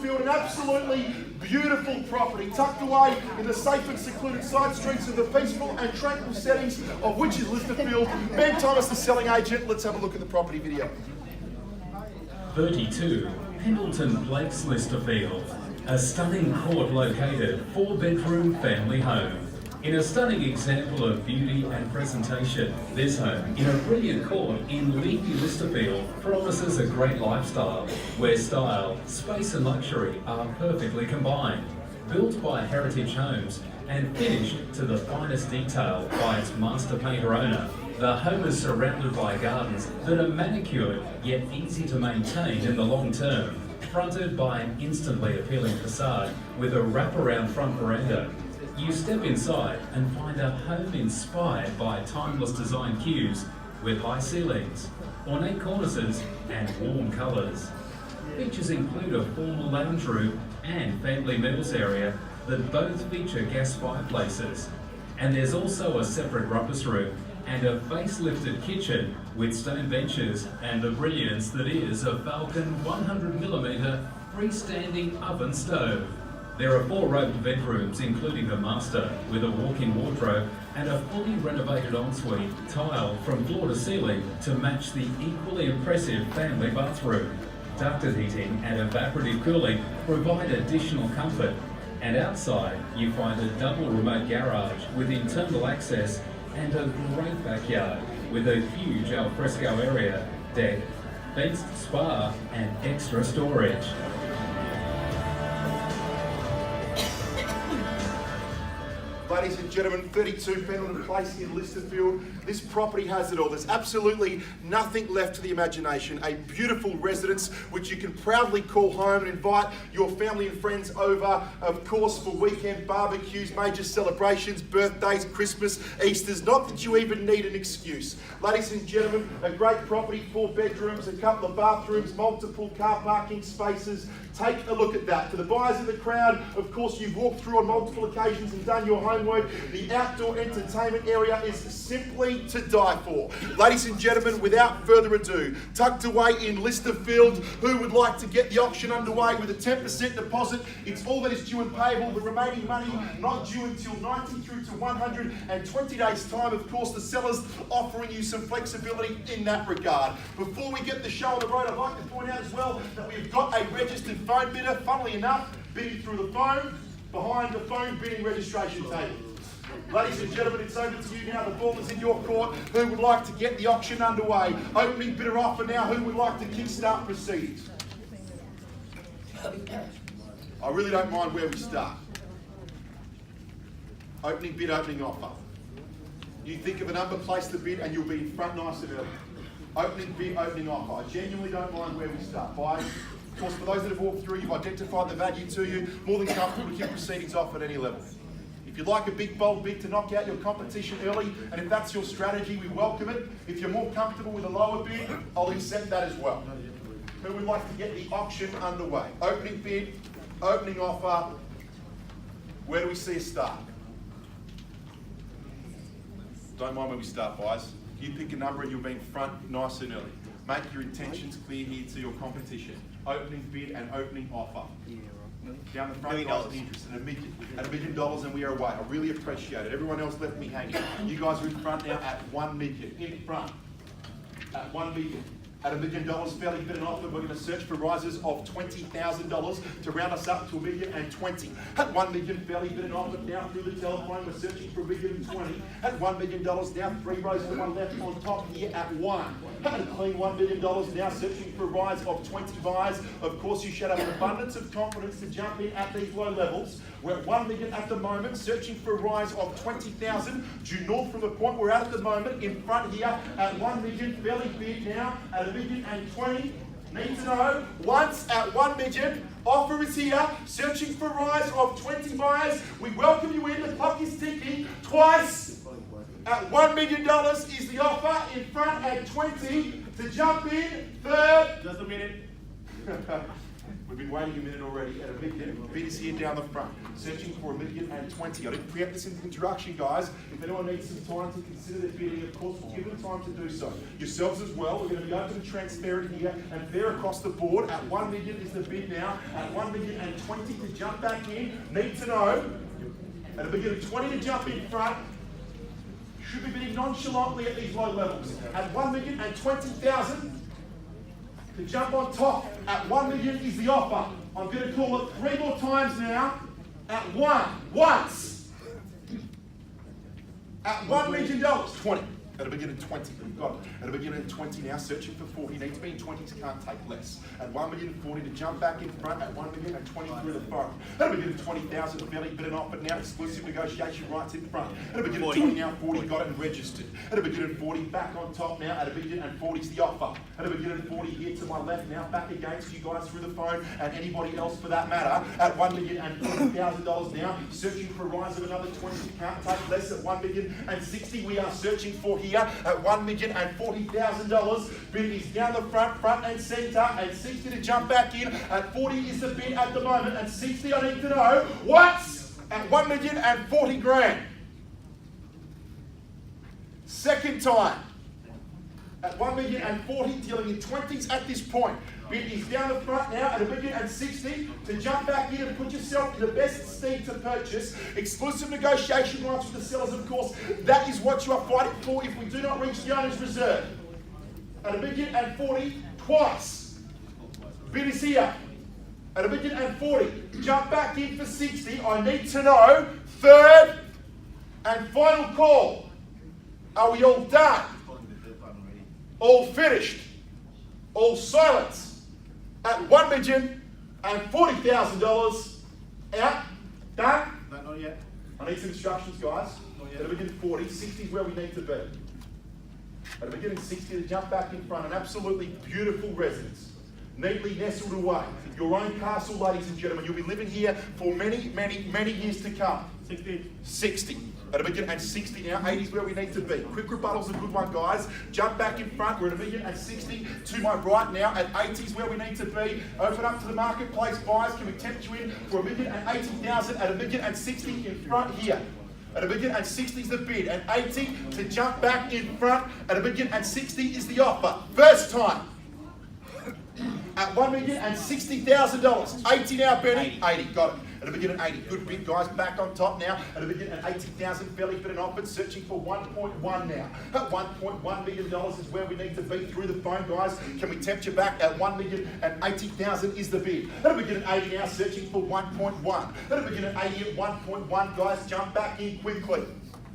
Lysterfield, an absolutely beautiful property tucked away in the safe and secluded side streets of the peaceful and tranquil settings of which is Lysterfield. Ben Thomas, the selling agent. Let's have a look at the property video. 32 Pendelton Place, Lysterfield. A stunning court located 4-bedroom family home. In a stunning example of beauty and presentation, this home in a brilliant court in leafy Lysterfield promises a great lifestyle where style, space and luxury are perfectly combined. Built by Heritage Homes and finished to the finest detail by its master painter owner, the home is surrounded by gardens that are manicured yet easy to maintain in the long term, fronted by an instantly appealing facade with a wraparound front veranda. You step inside and find a home inspired by timeless design cues with high ceilings, ornate cornices and warm colours. Features include a formal lounge room and family meals area that both feature gas fireplaces. And there's also a separate rumpus room and a facelifted kitchen with stone benches and the brilliance that is a Falcon 100mm freestanding oven stove. There are 4 robed bedrooms, including the master, with a walk-in wardrobe and a fully renovated ensuite, tiled from floor to ceiling to match the equally impressive family bathroom. Ducted heating and evaporative cooling provide additional comfort. And outside, you find a double remote garage with internal access and a great backyard with a huge alfresco area, deck, fenced spa and extra storage. Ladies and gentlemen, 32 Pendelton Place in Lysterfield. This property has it all. There's absolutely nothing left to the imagination. A beautiful residence which you can proudly call home and invite your family and friends over, of course, for weekend barbecues, major celebrations, birthdays, Christmas, Easters. Not that you even need an excuse. Ladies and gentlemen, a great property, 4 bedrooms, a couple of bathrooms, multiple car parking spaces. Take a look at that. For the buyers in the crowd, of course, you've walked through on multiple occasions and done your homework. The outdoor entertainment area is simply to die for. Ladies and gentlemen, without further ado, tucked away in Lysterfield, who would like to get the auction underway with a 10% deposit? It's all that is due and payable. The remaining money not due until 90 through to 120 days time. Of course, the sellers offering you some flexibility in that regard. Before we get the show on the road, I'd like to point out as well that we've got a registered phone bidder, funnily enough, bidding through the phone, behind the phone bidding registration table. Ladies and gentlemen, it's over to you now. The ball is in your court. Who would like to get the auction underway? Opening bidder offer now. Who would like to kickstart proceedings? I really don't mind where we start. Opening bid, opening offer. You think of a number, place the bid, and you'll be in front nice and early. Opening bid, opening offer. I genuinely don't mind where we start. Buyers, of course, for those that have walked through, you've identified the value to you. More than comfortable to keep proceedings off at any level. If you'd like a big, bold bid to knock out your competition early, and if that's your strategy, we welcome it. If you're more comfortable with a lower bid, I'll accept that as well. Who would like to get the auction underway? Opening bid, opening offer. Where do we see a start? Don't mind where we start, guys. You pick a number and you'll be in front nice and early. Make your intentions clear here to your competition. Opening bid and opening offer. Down the front, guys, be interested at $1 million, and we are away. I really appreciate it. Everyone else left me hanging. You guys are in front now at $1 million. In front at $1 million. At $1 million, fairly bid and offer, we're going to search for rises of $20,000 to round us up to $1,020,000. At $1 million, fairly bid and offer, down through the telephone, we're searching for $1,020,000. At $1 million, down 3 rows to one left on top here at 1. At a clean $1 million, now searching for a rise of 20 buys. Of course, you should have an abundance of confidence to jump in at these low levels. We're at $1 million at the moment, searching for a rise of 20,000. Due north from the point we're at the moment, in front here at $1 million, fairly bid now at $1,020,000. Need to know, once at $1 million, offer is here, searching for a rise of 20 buyers. We welcome you in, the clock is ticking. Twice at $1 million is the offer, in front at 20. To jump in, third. Just a minute. We've been waiting a minute already at $1 million. Bid is here down the front, searching for $1,020,000. I didn't preempt this in the introduction, guys. If anyone needs some time to consider their bidding, of course, we'll give them time to do so. Yourselves as well. We're going to be open and transparent here and fair across the board. At $1 million is the bid now. At $1,020,000 to jump back in. Need to know. At a bid of $20 to jump in front. Should be bidding nonchalantly at these low levels. At $1,020,000 to jump on top. At $1 million is the offer. I'm going to call it 3 more times now. At once. At $1 million, 20. At a beginning 20, we've got it. At a beginning 20 now, searching for 40. Need to be in 20s, can't take less. At $1,040,000 to jump back in front. At $1,020,000 through the phone. At a beginning 20,000, fairly bid and offered now. Exclusive negotiation rights in front. At a beginning 20 now, 40 got it and registered. At a beginning 40 back on top now. At a beginning 40 is the offer. At a beginning 40 here to my left now, back against you guys through the phone and anybody else for that matter. At $1,040,000 now, searching for a rise of another 20. Can't take less. At $1,060,000 we are searching for here at $1,040,000. Bid is down the front and centre, and 60 to jump back in. At 40 is the bid at the moment, and 60 I need to know what's at $1,040,000. Second time at $1,040,000, dealing in 20s at this point. Bid is down the front now at $1,060,000 to jump back in and put yourself in the best steed to purchase. Exclusive negotiation rights with the sellers, of course. That is what you are fighting for if we do not reach the owner's reserve. At $1,040,000 twice. Bid is here at $1,040,000. Jump back in for 60. I need to know. Third and final call. Are we all done? All finished? All silence? At $1,040,000. Out? Done? No, not yet. I need some instructions, guys. At a beginning 40, 60 is where we need to be. At a beginning 60 to jump back in front, an absolutely beautiful residence. Neatly nestled away. Your own castle, ladies and gentlemen. You'll be living here for many, many, many years to come. 60. At a beginning and 60 now, 80 is where we need to be. Quick rebuttal's a good one, guys. Jump back in front. We're at $1,060,000 to my right now. At 80 is where we need to be. Open up to the marketplace, buyers. Can we tempt you in for $1,080,000 at $1,060,000 in front here? At $1,060,000 is the bid. At 80 to jump back in front. At $1,060,000 is the offer. First time. At $1,060,000. 80 now, Benny. 80, got it. At a beginning 80, good bid, guys. Back on top now. At a beginning 80,000, fairly bid and offered. Searching for 1.1 now. At $1.1 million is where we need to be through the phone, guys. Can we tempt you back? At $1,080,000 is the bid. At a beginning 80 now, searching for 1.1. At a beginning 80 at 1.1, guys. Jump back in quickly.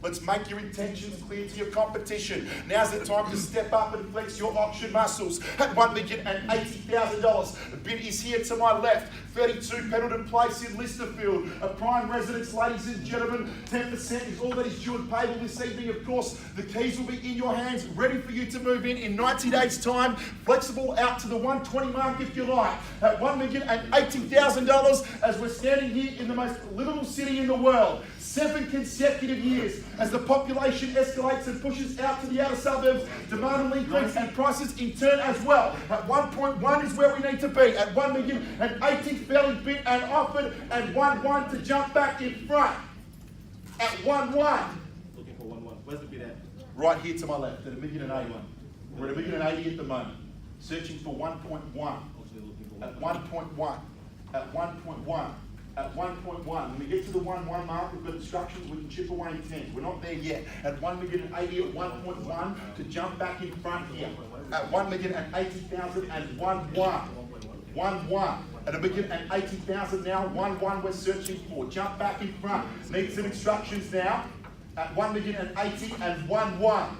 Let's make your intentions clear to your competition. Now's the time to step up and flex your auction muscles. At $1,080,000, the bid is here to my left. 32 Pendelton Place in Lysterfield. A prime residence, ladies and gentlemen. 10% is all that is due and payable this evening. Of course, the keys will be in your hands, ready for you to move in 90 days' time. Flexible out to the 120 mark if you like. At $1,080,000, as we're standing here in the most livable city in the world. 7 consecutive years. As the population escalates and pushes out to the outer suburbs, demand will increase and prices in turn as well. At 1.1 is where we need to be. At $1,080,000, fairly bid and offered, and 1.1 to jump back in front. At 1.1. Looking for 1.1. Where's the bid at? Right here to my left, at $1,080,000. We're at $1,080,000 at the moment. Searching for 1.1. At 1.1. At 1.1. At 1.1, when we get to the 1.1 mark, we've got instructions, we can chip away in 10. We're not there yet. At $1,080,000 at 1.1 to jump back in front here. At $1,080,000 and 1.1. 1.1. At $1,080,000 now, 1.1 we're searching for. Jump back in front. Need some instructions now. At $1,080,000 and 1.1.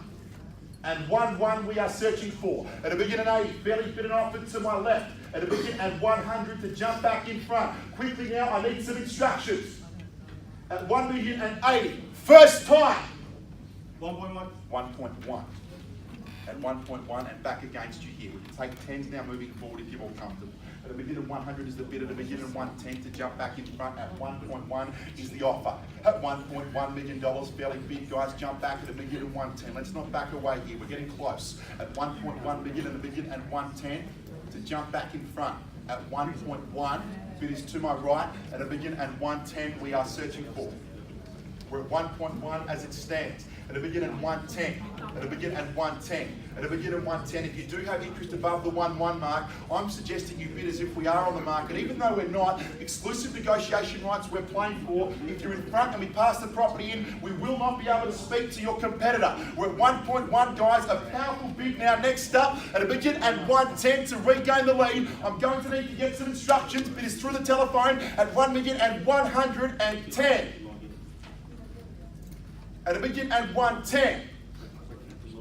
And 1.1 we are searching for. At $1,080,000, fairly bid and offered to my left. At $1,100,000 to jump back in front. Quickly now, I need some instructions. At $1,080,000, first time. 1.1. 1.1. At 1.1 and back against you here. We can take 10s now moving forward if you're all comfortable. At $1,100,000 is the bid. At $1,110,000 to jump back in front. At 1.1 is the offer. At $1.1 million, fairly bid, guys. Jump back at $1,110,000. Let's not back away here. We're getting close. At $1.1 million and $1,110,000 to jump back in front. at 1.1. Bid is to my right. At a begin and 110 we are searching for. We're at 1.1 as it stands. At a begin at 110. At a begin at 110. At a begin at 110. If you do have interest above the 1.1 mark, I'm suggesting you bid as if we are on the market. Even though we're not, exclusive negotiation rights we're playing for. If you're in front and we pass the property in, we will not be able to speak to your competitor. We're at 1.1, guys. A powerful bid now. Next up, at a begin at 110 to regain the lead. I'm going to need to get some instructions. Bid is through the telephone at 1,110. At a begin at 110.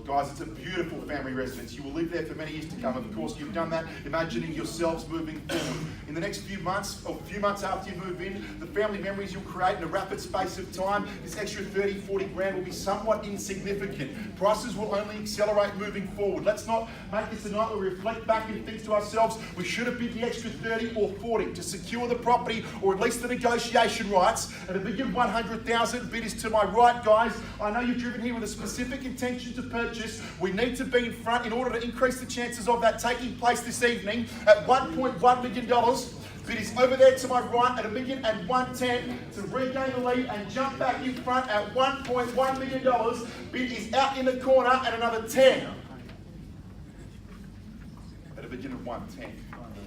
Guys, it's a beautiful family residence. You will live there for many years to come. Of course, you've done that imagining yourselves moving forward. In the next few months, or few months after you move in, the family memories you'll create in a rapid space of time, this extra 30, 40 grand will be somewhat insignificant. Prices will only accelerate moving forward. Let's not make this a night where we reflect back and think to ourselves, we should have bid the extra 30 or 40 to secure the property, or at least the negotiation rights. At a bid of 100,000, bid is to my right, guys. I know you've driven here with a specific intention to purchase. We need to be in front in order to increase the chances of that taking place this evening at $1.1 million. Bid is over there to my right at $1,110 to regain the lead and jump back in front at $1.1 million. Bid is out in the corner at another 10. At a begin of 110.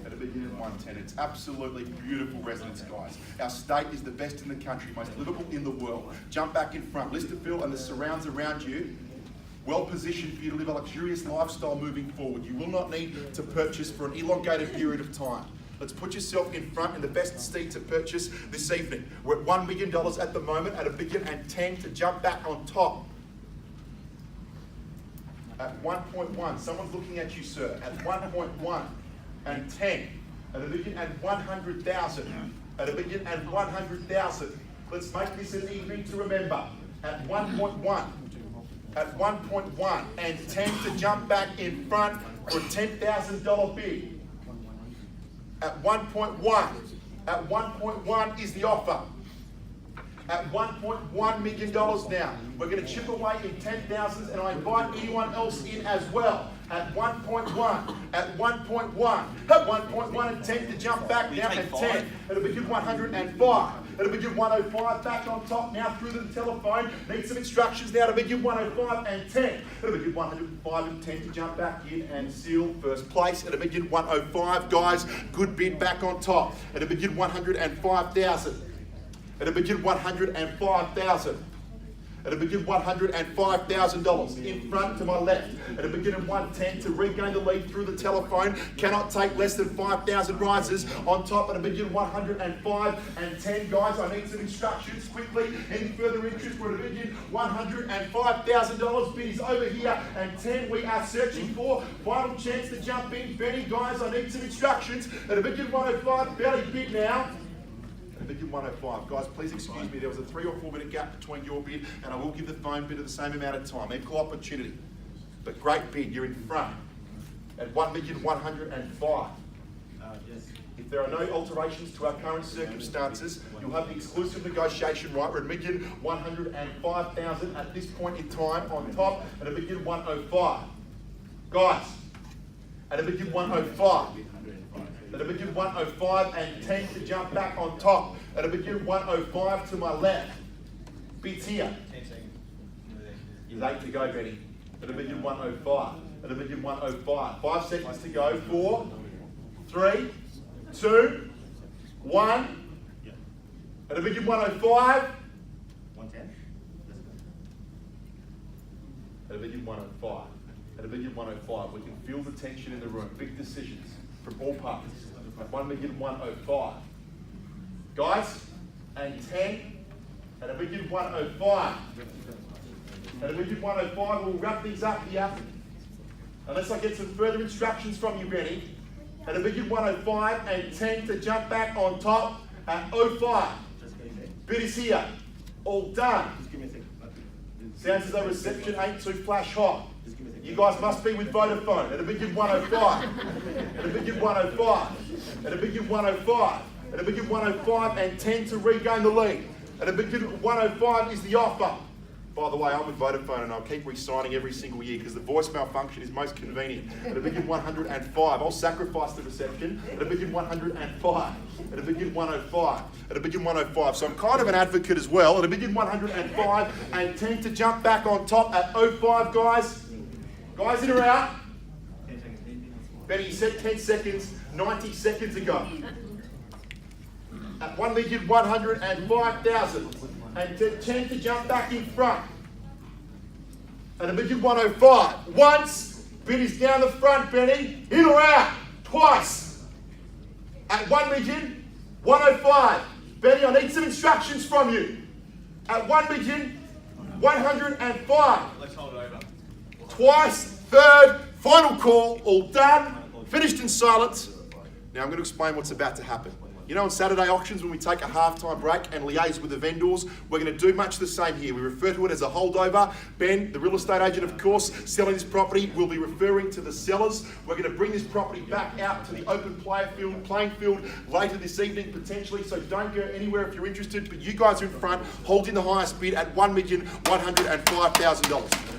At a begin of 110. It's absolutely beautiful residence, guys. Our state is the best in the country, most livable in the world. Jump back in front. Lysterfield and the surrounds around you, well positioned for you to live a luxurious lifestyle moving forward. You will not need to purchase for an elongated period of time. Let's put yourself in front in the best seat to purchase this evening. We're at $1 million at the moment, at a begin and 10 to jump back on top. At 1.1, someone's looking at you, sir. At 1.1 and 10. At a begin and 100,000. At a begin and 100,000. Let's make this an evening to remember. At 1.1. At 1.1 and 10 to jump back in front for a $10,000 bid. At 1.1. At 1.1 is the offer. At $1.1 million now. We're going to chip away in 10,000s, and I invite anyone else in as well. At 1.1, at 1.1, at 1.1 and 10 to jump back down at 10. It'll begin 105. It'll begin 105 back on top now through the telephone. Need some instructions now to begin 105 and 10. It'll begin 105 and 10 to jump back in and seal first place. It'll begin 105, guys. Good bid back on top. It'll begin 105,000. It'll begin 105,000. It'll begin $105,000 in front to my left. It'll begin at 110 to regain the lead through the telephone. Cannot take less than 5,000 rises. On top, it'll begin 105 and 10. Guys, I need some instructions quickly. Any further interest? We're to begin $105,000. Bid is over here and 10 we are searching for. Final chance to jump in. Benny, guys, I need some instructions. It'll begin 105. Belly bid now. Begin 105. Guys, please excuse me, there was a 3 or 4 minute gap between your bid and I will give the phone bid at the same amount of time. Equal opportunity. But great bid, you're in front at 1,105,000. Yes. If there are no alterations to our current circumstances, you'll have the exclusive negotiation right. We're at $1,105,000 at this point in time on top at a begin 105. Guys, at a begin 105. At a begin 105 and 10 to jump back on top. At a begin 105 to my left. Bids here. 10 seconds. There's 8 to go, Benny. At a begin 105. At a begin 105. 5 seconds to go. 4, 3, 2, 1. At a begin 105. 110. At a begin 105. At a begin 105. We can feel the tension in the room. Big decisions from all parties. At 1,105,000. Guys, and 10 at a begin 105. At a begin 105, we'll wrap things up here. Unless I get some further instructions from you, Benny. At a begin 105 and 10 to jump back on top at 05. Bid is here. All done. Just give me a second. Sounds as though reception ain't too flash hot. You guys must be with Vodafone. At a begin 105. At a begin 105. At a begin 105. At a begin 105 and 10 to regain the lead. At a begin 105 is the offer. By the way, I'm with Vodafone and I'll keep re-signing every single year because the voicemail function is most convenient. At $1,105,000, I'll sacrifice the reception at $1,105,000, at $1,105,000, at $1,105,000. So I'm kind of an advocate as well at $1,105,000 and tend to jump back on top at 05, guys. Guys in or out? 10 seconds. Benny, you said 10 seconds 90 seconds ago. At $1,105,000 and tend to jump back in front at $1,105,000. Once, bid is down the front, Benny. In or out? Twice. At $1,105,000. Benny, I need some instructions from you. At $1,105,000. Let's hold it over. Twice, third, final call, all done, finished in silence. Now I'm going to explain what's about to happen. You know, on Saturday auctions, when we take a half-time break and liaise with the vendors, we're going to do much the same here. We refer to it as a holdover. Ben, the real estate agent, of course, selling this property, will be referring to the sellers. We're going to bring this property back out to the open playing field later this evening, potentially, so don't go anywhere if you're interested. But you guys are in front, holding the highest bid at $1,105,000.